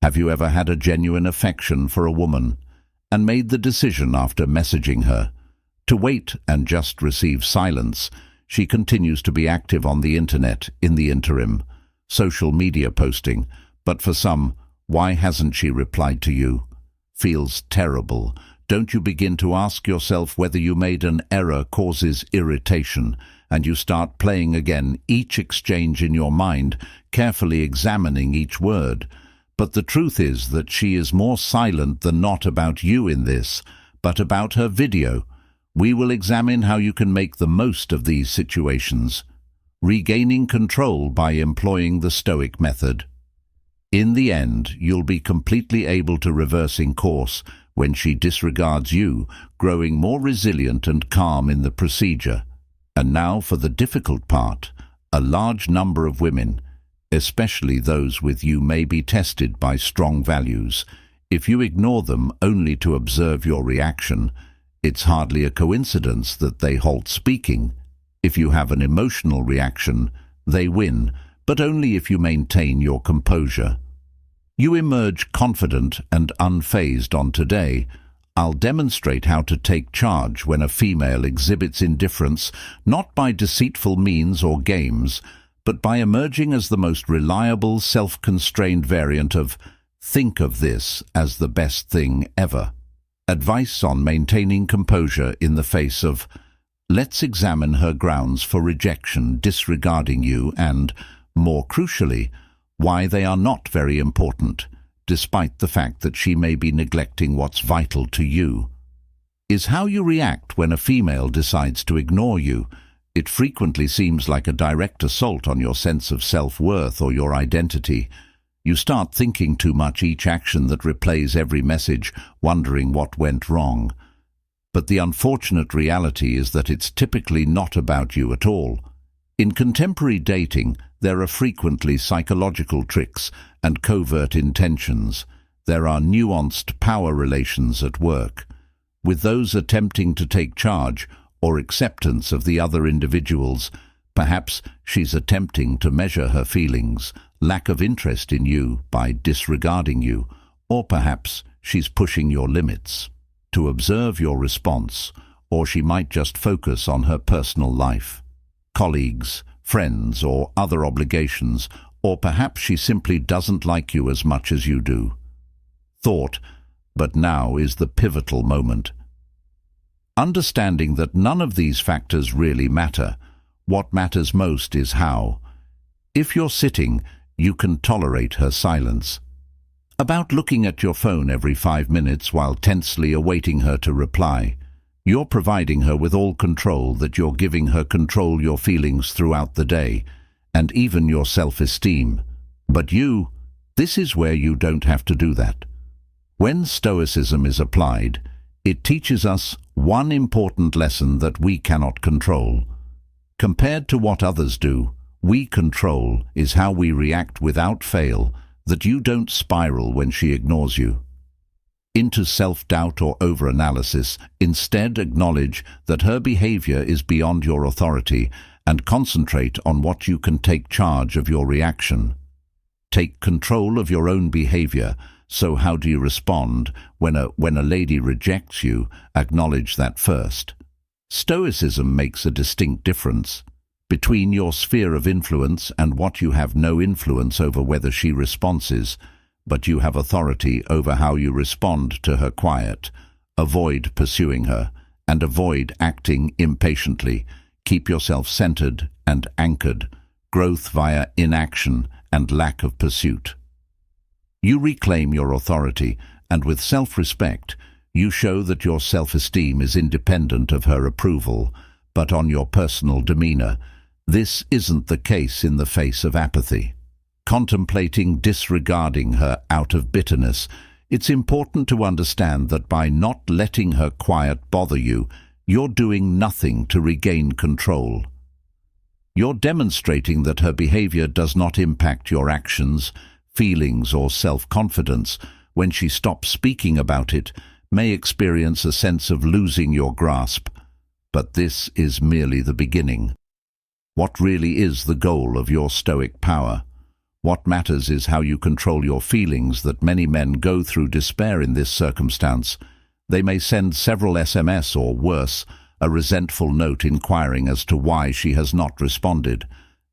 Have you ever had a genuine affection for a woman and made the decision after messaging her to wait and just receive silence? She continues to be active on the internet in the interim, social media posting, but for some, why hasn't she replied to you? Feels terrible. Don't you begin to ask yourself whether you made an error causes irritation, and you start playing again each exchange in your mind, carefully examining each word. But the truth is that she is more silent than not about you in this, but about her video. We will examine how you can make the most of these situations, regaining control by employing the Stoic method. In the end, you'll be completely able to reversing course when she disregards you, growing more resilient and calm in the procedure. And now for the difficult part. A large number of women, especially those with you, may be tested by strong values. If you ignore them only to observe your reaction, it's hardly a coincidence that they halt speaking. If you have an emotional reaction, they win, but only if you maintain your composure. You emerge confident and unfazed on today. I'll demonstrate how to take charge when a female exhibits indifference, not by deceitful means or games, but by emerging as the most reliable, self-constrained variant of "think of this as the best thing ever." Advice on maintaining composure in the face of let's examine her grounds for rejection, disregarding you, and, more crucially, why they are not very important, despite the fact that she may be neglecting what's vital to you. Is how you react when a female decides to ignore you. It frequently seems like a direct assault on your sense of self-worth or your identity. You start thinking too much each action that replays every message, wondering what went wrong. But the unfortunate reality is that it's typically not about you at all. In contemporary dating, there are frequently psychological tricks and covert intentions. There are nuanced power relations at work, with those attempting to take charge or acceptance of the other individuals. Perhaps she's attempting to measure her feelings, lack of interest in you by disregarding you, or perhaps she's pushing your limits to observe your response, or she might just focus on her personal life, colleagues, friends, or other obligations, or perhaps she simply doesn't like you as much as you do. Thought, but now is the pivotal moment. Understanding that none of these factors really matter. What matters most is how. If you're sitting, you can tolerate her silence. About looking at your phone every 5 minutes while tensely awaiting her to reply. You're providing her with all control that you're giving her control your feelings throughout the day, and even your self-esteem. But this is where you don't have to do that. When Stoicism is applied, it teaches us one important lesson that we cannot control. Compared to what others do, we control is how we react without fail, that you don't spiral when she ignores you into self-doubt or over-analysis. Instead, acknowledge that her behavior is beyond your authority and concentrate on what you can take charge of your reaction. Take control of your own behavior. So how do you respond when a lady rejects you? Acknowledge that first. Stoicism makes a distinct difference between your sphere of influence and what you have no influence over whether she responds, but you have authority over how you respond to her quiet. Avoid pursuing her, and avoid acting impatiently. Keep yourself centered and anchored. Growth via inaction and lack of pursuit. You reclaim your authority, and with self-respect, you show that your self-esteem is independent of her approval, but on your personal demeanor. This isn't the case in the face of apathy. Contemplating disregarding her out of bitterness, it's important to understand that by not letting her quiet bother you, you're doing nothing to regain control. You're demonstrating that her behavior does not impact your actions, feelings, or self-confidence. When she stops speaking about it, may experience a sense of losing your grasp. But this is merely the beginning. What really is the goal of your Stoic power? What matters is how you control your feelings. That many men go through despair in this circumstance. They may send several SMS or worse, a resentful note inquiring as to why she has not responded.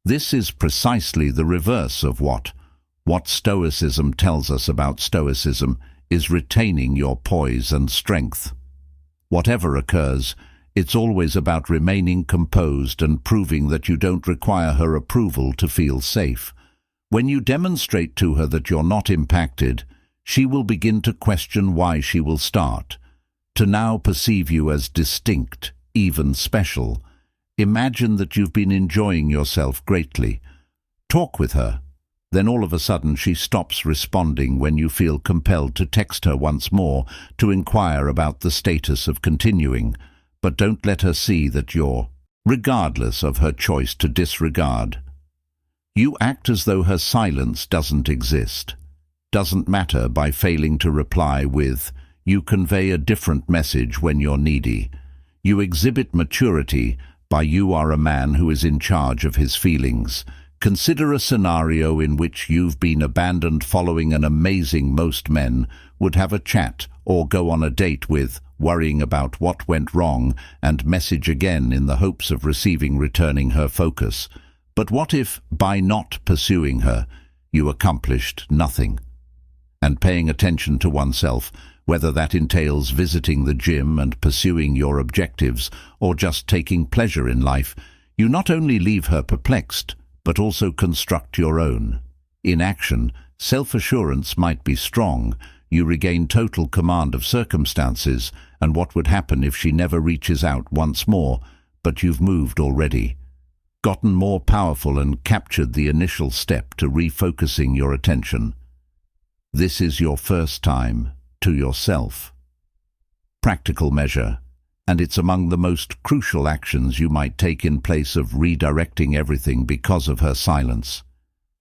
This is precisely the reverse of what Stoicism tells us about. Stoicism is retaining your poise and strength. Whatever occurs, it's always about remaining composed and proving that you don't require her approval to feel safe. When you demonstrate to her that you're not impacted, she will begin to question why. She will start to now perceive you as distinct, even special. Imagine that you've been enjoying yourself greatly. Talk with her. Then all of a sudden she stops responding when you feel compelled to text her once more to inquire about the status of continuing. But don't let her see that you're, regardless of her choice to disregard. You act as though her silence doesn't exist. Doesn't matter. By failing to reply with, you convey a different message when you're needy. You exhibit maturity by you are a man who is in charge of his feelings. Consider a scenario in which you've been abandoned following an amazing. Most men would have a chat or go on a date with, worrying about what went wrong, and message again in the hopes of returning her focus. But what if, by not pursuing her, you accomplished nothing? And paying attention to oneself, whether that entails visiting the gym and pursuing your objectives or just taking pleasure in life, you not only leave her perplexed, but also construct your own. In action, self-assurance might be strong. You regain total command of circumstances, and what would happen if she never reaches out once more? But you've moved already. Gotten more powerful and captured the initial step to refocusing your attention. This is your first time to yourself. Practical measure, and it's among the most crucial actions you might take in place of redirecting everything because of her silence.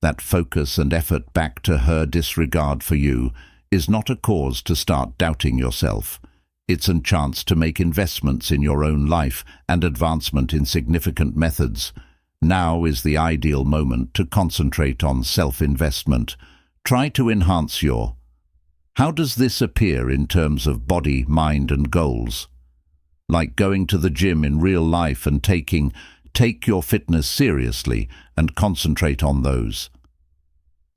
That focus and effort back to her disregard for you is not a cause to start doubting yourself. It's a chance to make investments in your own life and advancement in significant methods. Now is the ideal moment to concentrate on self-investment. Try to enhance your. How does this appear in terms of body, mind, and goals? Like going to the gym in real life and take your fitness seriously and concentrate on those.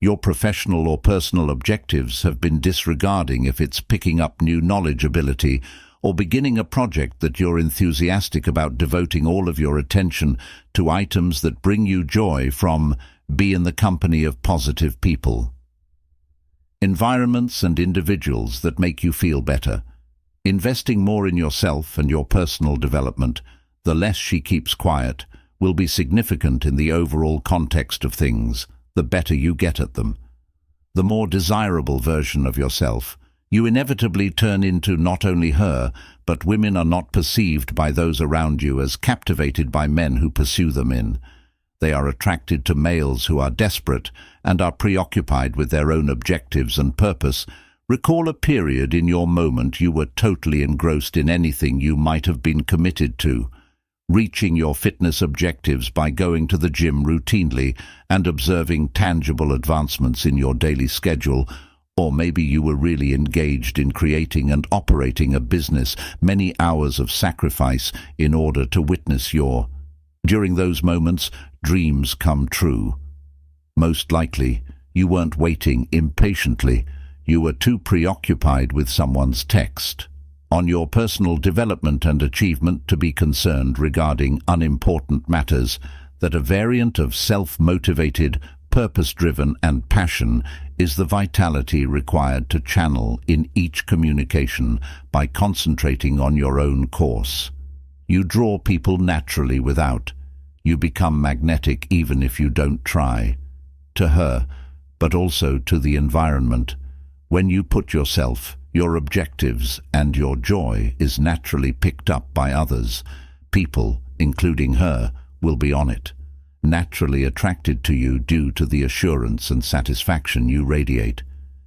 Your professional or personal objectives have been disregarding if it's picking up new knowledge ability or beginning a project that you're enthusiastic about. Devoting all of your attention to items that bring you joy. From be in the company of positive people. Environments and individuals that make you feel better. Investing more in yourself and your personal development, the less she keeps quiet, will be significant in the overall context of things. The better you get at them, the more desirable version of yourself you inevitably turn into. Not only her, but women are not perceived by those around you as captivated by men who pursue them. They are attracted to males who are desperate and are preoccupied with their own objectives and purpose. Recall a period in your moment you were totally engrossed in anything you might have been committed to. Reaching your fitness objectives by going to the gym routinely and observing tangible advancements in your daily schedule. Or maybe you were really engaged in creating and operating a business, many hours of sacrifice in order to witness your. During those moments, dreams come true. Most likely, you weren't waiting impatiently. You were too preoccupied with someone's text. On your personal development and achievement to be concerned regarding unimportant matters. That a variant of self-motivated, purpose-driven and passion is the vitality required to channel in each communication by concentrating on your own course. You draw people naturally without. You become magnetic even if you don't try. To her, but also to the environment. When you put yourself, your objectives and your joy is naturally picked up by others. People, including her, will be on it, naturally attracted to you due to the assurance and satisfaction you radiate.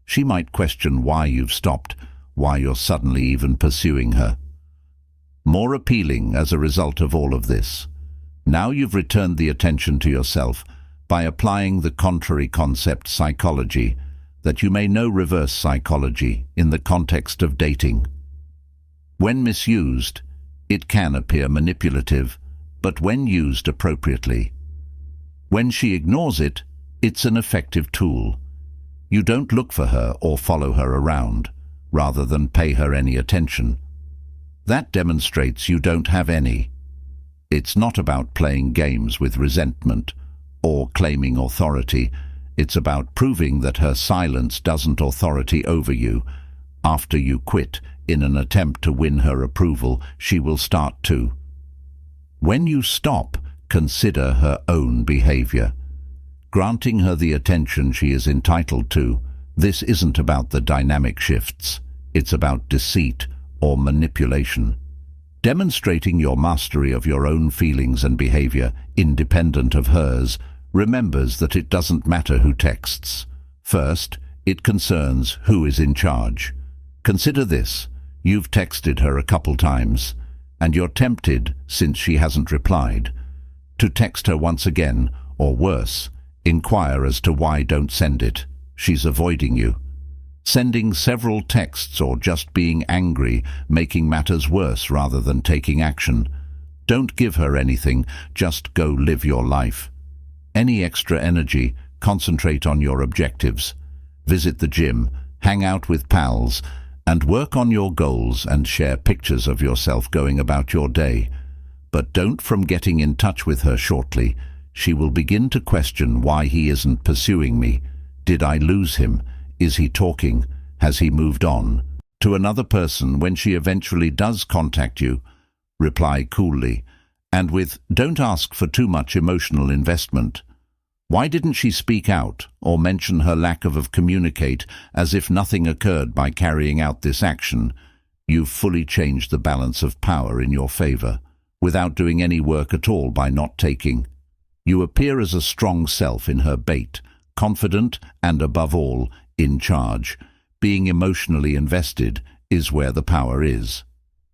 She might question why you've stopped, why you're suddenly even pursuing her. More appealing as a result of all of this. Now you've returned the attention to yourself, by applying the contrary concept psychology, that you may know reverse psychology in the context of dating. When misused, it can appear manipulative, but when used appropriately. When she ignores it, it's an effective tool. You don't look for her or follow her around, rather than pay her any attention. That demonstrates you don't have any. It's not about playing games with resentment or claiming authority. It's about proving that her silence doesn't authority over you. After you quit in an attempt to win her approval, she will start to. When you stop, consider her own behavior. Granting her the attention she is entitled to, this isn't about the dynamic shifts. It's about deceit or manipulation. Demonstrating your mastery of your own feelings and behavior, independent of hers, remembers that it doesn't matter who texts. First, it concerns who is in charge. Consider this. You've texted her a couple times, and you're tempted, since she hasn't replied, to text her once again, or worse, inquire as to why don't send it. She's avoiding you. Sending several texts or just being angry, making matters worse rather than taking action. Don't give her anything, just go live your life. Any extra energy, concentrate on your objectives. Visit the gym, hang out with pals, and work on your goals and share pictures of yourself going about your day. But don't from getting in touch with her shortly. She will begin to question why he isn't pursuing me. Did I lose him? Is he talking? Has he moved on? To another person, when she eventually does contact you, reply coolly, and with don't ask for too much emotional investment. Why didn't she speak out or mention her lack of communicate as if nothing occurred by carrying out this action? You've fully changed the balance of power in your favor, without doing any work at all by not taking. You appear as a strong self in her bait, confident and, above all, in charge. Being emotionally invested is where the power is.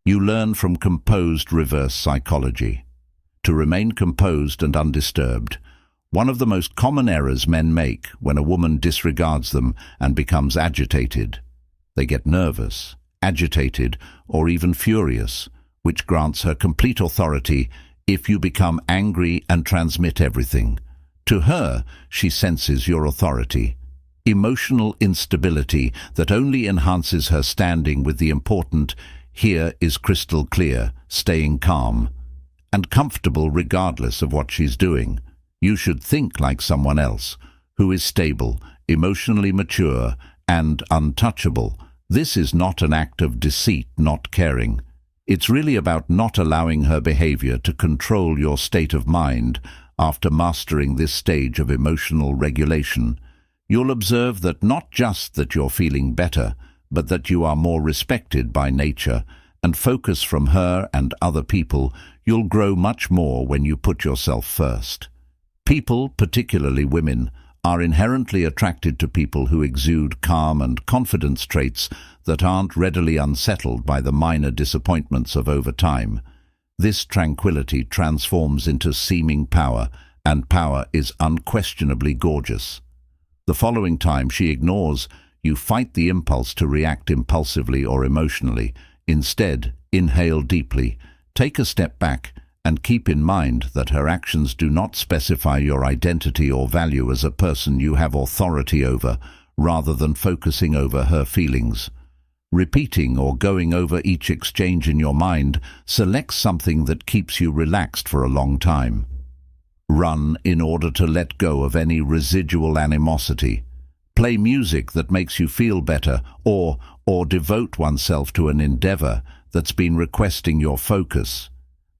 You learn from composed reverse psychology. To remain composed and undisturbed. One of the most common errors men make when a woman disregards them and becomes agitated. They get nervous, agitated, or even furious, which grants her complete authority if you become angry and transmit everything. To her, she senses your authority. Emotional instability that only enhances her standing with the important, here is crystal clear, staying calm, and comfortable regardless of what she's doing. You should think like someone else, who is stable, emotionally mature, and untouchable. This is not an act of deceit, not caring. It's really about not allowing her behavior to control your state of mind. After mastering this stage of emotional regulation, you'll observe that not just that you're feeling better, but that you are more respected by nature, and focus from her and other people. You'll grow much more when you put yourself first. People, particularly women, are inherently attracted to people who exude calm and confidence traits that aren't readily unsettled by the minor disappointments of over time. This tranquility transforms into seeming power, and power is unquestionably gorgeous. The following time she ignores, you fight the impulse to react impulsively or emotionally. Instead, inhale deeply, take a step back, and keep in mind that her actions do not specify your identity or value as a person you have authority over, rather than focusing over her feelings. Repeating or going over each exchange in your mind, select something that keeps you relaxed for a long time. Run in order to let go of any residual animosity. Play music that makes you feel better, or devote oneself to an endeavor that's been requesting your focus.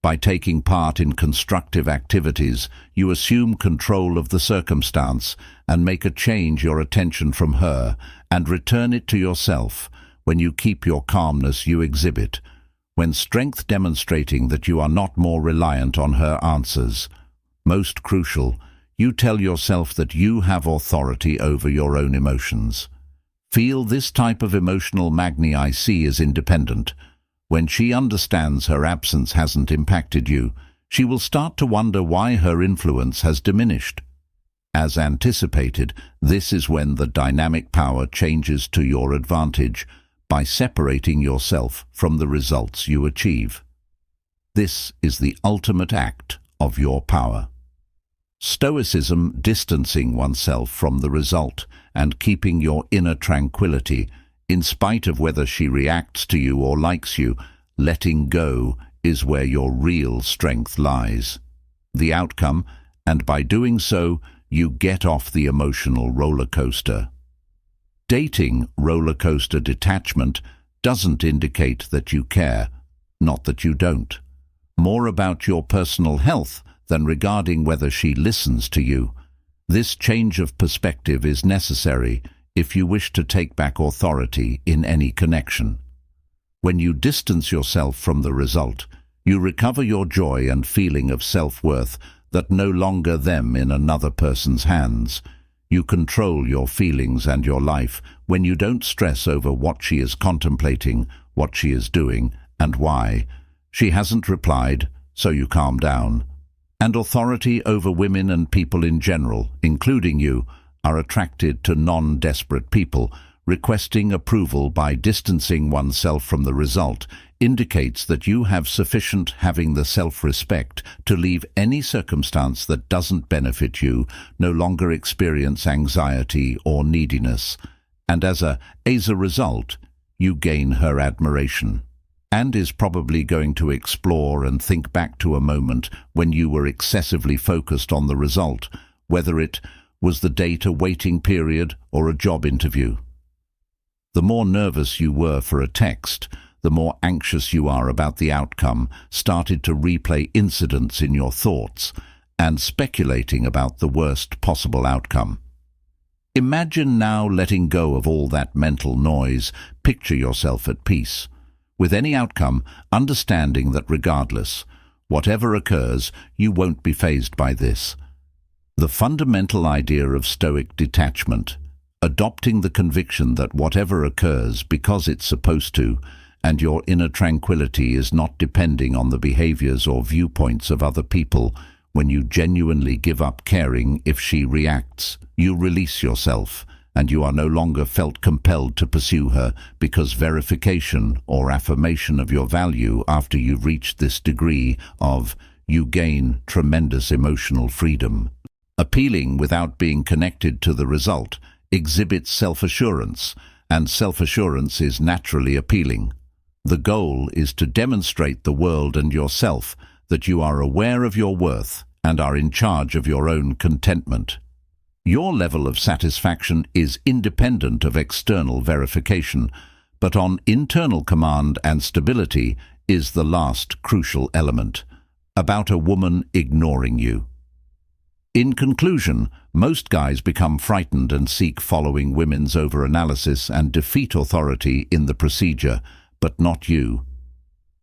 By taking part in constructive activities, you assume control of the circumstance and make a change your attention from her and return it to yourself. When you keep your calmness, you exhibit, when strength demonstrating that you are not more reliant on her answers. Most crucial, you tell yourself that you have authority over your own emotions. Feel this type of emotional magni is independent. When she understands her absence hasn't impacted you, she will start to wonder why her influence has diminished. As anticipated, this is when the dynamic power changes to your advantage by separating yourself from the results you achieve. This is the ultimate act of your power. Stoicism, distancing oneself from the result and keeping your inner tranquility, in spite of whether she reacts to you or likes you, letting go is where your real strength lies. The outcome, and by doing so, you get off the emotional roller coaster. Dating roller coaster detachment doesn't indicate that you care, not that you don't. More about your personal health than regarding whether she listens to you. This change of perspective is necessary if you wish to take back authority in any connection. When you distance yourself from the result, you recover your joy and feeling of self-worth that no longer them in another person's hands. You control your feelings and your life when you don't stress over what she is contemplating, what she is doing, and why. She hasn't replied, so you calm down. And authority over women and people in general, including you, are attracted to non-desperate people. Requesting approval by distancing oneself from the result indicates that you have sufficient having the self-respect to leave any circumstance that doesn't benefit you, no longer experience anxiety or neediness, and as a result, you gain her admiration, and is probably going to explore and think back to a moment when you were excessively focused on the result, whether it was the date, a waiting period, or a job interview. The more nervous you were for a text, the more anxious you are about the outcome, started to replay incidents in your thoughts, and speculating about the worst possible outcome. Imagine now letting go of all that mental noise. Picture yourself at peace with any outcome, understanding that regardless, whatever occurs, you won't be fazed by this. The fundamental idea of Stoic detachment, adopting the conviction that whatever occurs because it's supposed to, and your inner tranquility is not depending on the behaviors or viewpoints of other people. When you genuinely give up caring if she reacts, you release yourself, and you are no longer felt compelled to pursue her because verification or affirmation of your value after you've reached this degree of, you gain tremendous emotional freedom. Appealing without being connected to the result exhibits self-assurance, and self-assurance is naturally appealing. The goal is to demonstrate the world and yourself that you are aware of your worth and are in charge of your own contentment. Your level of satisfaction is independent of external verification, but on internal command and stability is the last crucial element, about a woman ignoring you. In conclusion, most guys become frightened and seek following women's overanalysis and defeat authority in the procedure, but not you.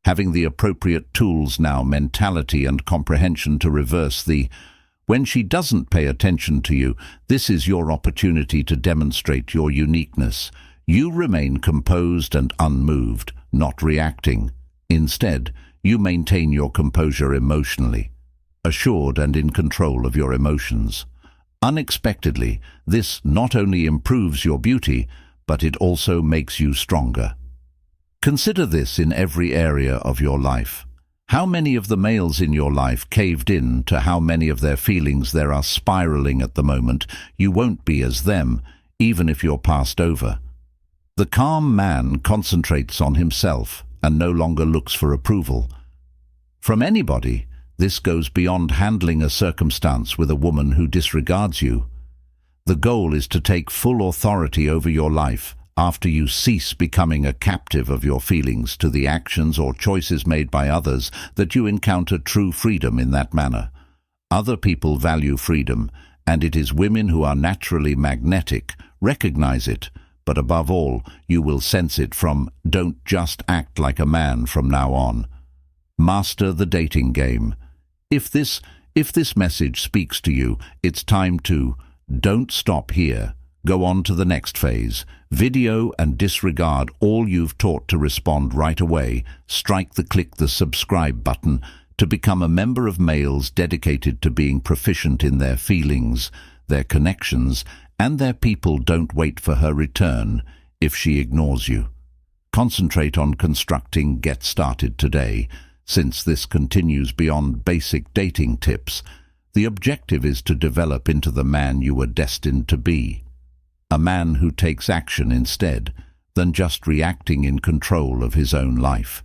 Having the appropriate tools now, mentality and comprehension to reverse the when she doesn't pay attention to you, this is your opportunity to demonstrate your uniqueness. You remain composed and unmoved, not reacting. Instead, you maintain your composure emotionally, assured and in control of your emotions. Unexpectedly, this not only improves your beauty, but it also makes you stronger. Consider this in every area of your life. How many of the males in your life caved in to how many of their feelings there are spiraling at the moment? You won't be as them, even if you're passed over. The calm man concentrates on himself and no longer looks for approval from anybody. This goes beyond handling a circumstance with a woman who disregards you. The goal is to take full authority over your life after you cease becoming a captive of your feelings to the actions or choices made by others, that you encounter true freedom in that manner. Other people value freedom, and it is women who are naturally magnetic. Recognize it, but above all, you will sense it from don't just act like a man from now on. Master the dating game. If this message speaks to you, it's time to don't stop here. Go on to the next phase. Video and disregard all you've taught to respond right away. Click the subscribe button to become a member of males dedicated to being proficient in their feelings. their connections, and their people don't wait for her return if she ignores you. Concentrate on constructing Get Started today, since this continues beyond basic dating tips. The objective is to develop into the man you were destined to be. A man who takes action instead than just reacting in control of his own life.